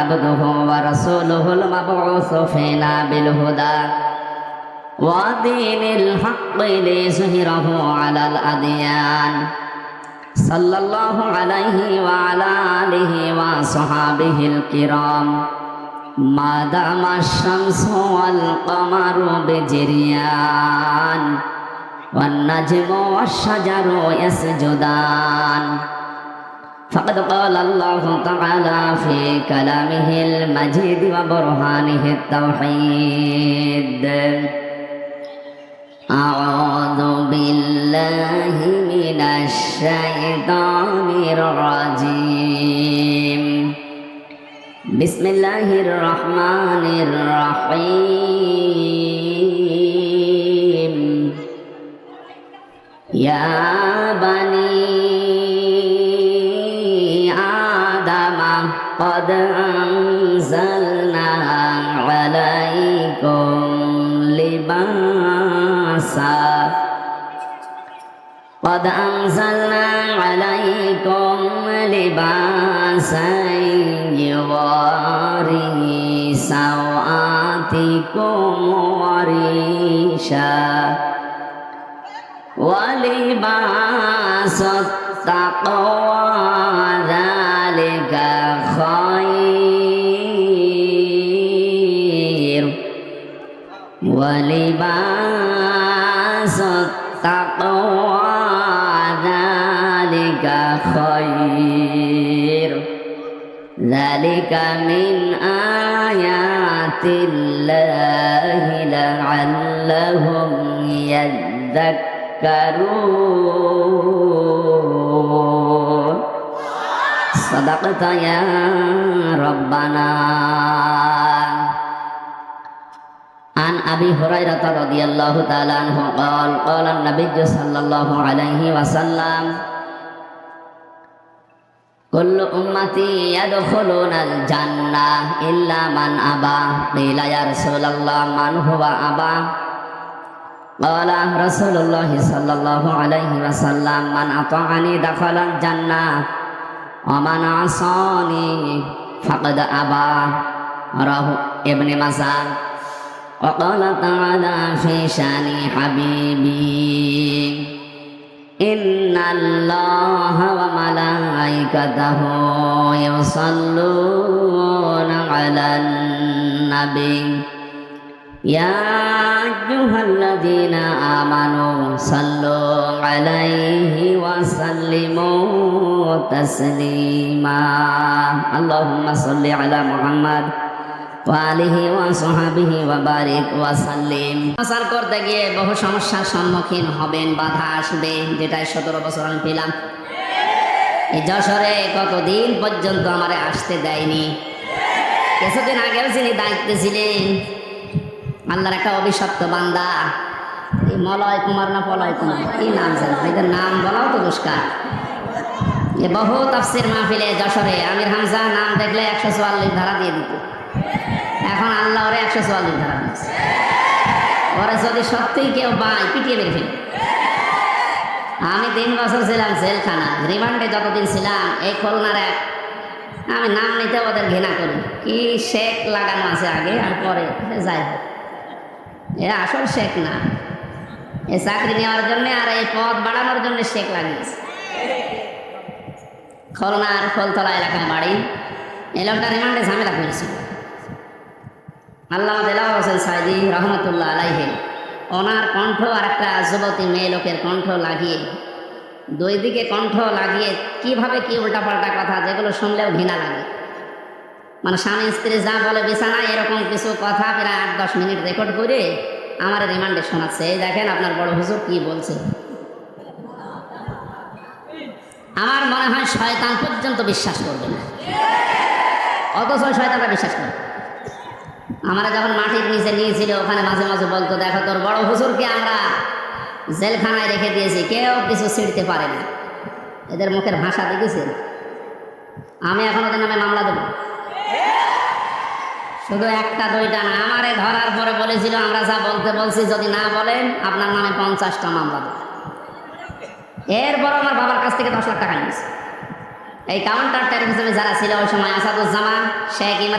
عبده ورسوله المبعوث فينا بالهدى ودين الحق ليظهره على الأديان صلى الله عليه وعلى آله وصحابه الكرام ما دام الشمس والقمر بجريان والنجم والشجر يسجدان فقد قال الله تعالى في كلامه المجيد وبرهانه التوحيد أعوذ بالله من الشيطان الرجيم بسم الله الرحمن الرحيم يا بني آدم قد أنزلنا عليكم لباسا قد أنزلنا عليكم لباسا يواري سوآتكم وريشا ولباس التقوى ذلك خير ولباس التقوى ذلك خير ذلك من آيات الله لعلهم يذكرون صدقت يا ربنا. عن أبي هريرة رضي الله تعالى عنه قال قال النبي صلى الله عليه وسلم كل أمتي يدخلون الجنة إلا من أبى قيل يا رسول الله من هو أبى قال رسول الله صلى الله عليه وسلم من أطاعني دخل الجنة ومن عصاني فقد أبى رواه ابن ماجه. وقال تعالى في شان حبيبي إن الله وملائكته يصلون على النبي يا أيها الذين آمنوا صلوا عليه وسلموا تسليما اللهم صل على محمد ওয়ালিহি ওয়া সাহবিহি ওয়া বারিক ওয়া সাল্লিম। প্রচার করতে গিয়ে বহু সমস্যার সম্মুখীন হবেন, বাধা আসবে, যেটাই 17 বছর আমি পেলাম। এই যশোরে কতদিন পর্যন্ত আমারে আসতে দেয়নি। কিছুদিন আগেও যিনি দায়িত্বে ছিলেন আল্লাহর একটা অভিশপ্ত বান্দা, এই মলয় কুমার না পলয় কুমার কি নাম জানো, এদের নাম বলাও তো দুষ্কার। এ বহু তাফসির মাহফিলে যশোরে আমির হামজা নাম দেখলে 144 ধারা দিয়ে দিত। এখন আল্লাহ ওরে 144 ধারা দিচ্ছে। ওরা যদি সত্যিই কেউ পায় পিটিয়ে বের ফেলে। আমি 3 বছর ছিলাম জেলখানা, রিমান্ডে যতদিন ছিলাম এই খুলনার এক, আমি নাম নিতে ওদের ঘৃণা করি, কি শেখ লাগানো আছে আগে আর পরে যাই হোক, এ আসল শেখ না, এ চাকরি নেওয়ার জন্য আর এই পদ বাড়ানোর জন্য শেখ লাগিয়েছে। খুলনার খোলতলা এলাকায় বাড়ি। এই লোকটা রিমান্ডে ঝামেলা করেছিল। আল্লামা দেলাওয়ার হোসেন সাইদি রহমতুল্লাহ আলাইহি ওনার কণ্ঠ আর একটা যুবতী মেয়ে লোকের কণ্ঠ লাগিয়ে, দুই দিকে কণ্ঠ লাগিয়ে কিভাবে কি উল্টাপাল্টা কথা যেগুলো শুনলেও ঘৃণা লাগে। মানে স্বামী স্ত্রী যা বলে বিছানায় এরকম কিছু কথা প্রায় 8-10 মিনিট রেকর্ড করে আমার রিমান্ডে শোনাচ্ছে। এই দেখেন আপনার বড় হুজুর কি বলছে। আমার মনে হয় শয়তান পর্যন্ত বিশ্বাস করবে না, অথচ শয়তানরা বিশ্বাস করে। আমরা যখন মাটির নিচে নিয়েছিল ওখানে মাঝে মাঝে বলতো, দেখো তোর বড় হুজুরকে আমরা জেলখানায় রেখে দিয়েছি, কেউ কিছু ছিঁড়তে পারে না। এদের মুখের ভাষা দেখেছেন? আমি এখন ওদের নামে মামলা দেব। শুধু একটা দুইটা না, আমারে ধরার পরে বলেছিল আমরা যা বলতে বলছি যদি না বলেন আপনার নামে 50টা মামলা দেব। এরপর আমার বাবার কাছ থেকে 10 লাখ টাকা নিয়েছে। এই কাউন্টারটার পিছনে যারা ছিল ওই সময় আসাদুজ্জামান, শেখ ইমরান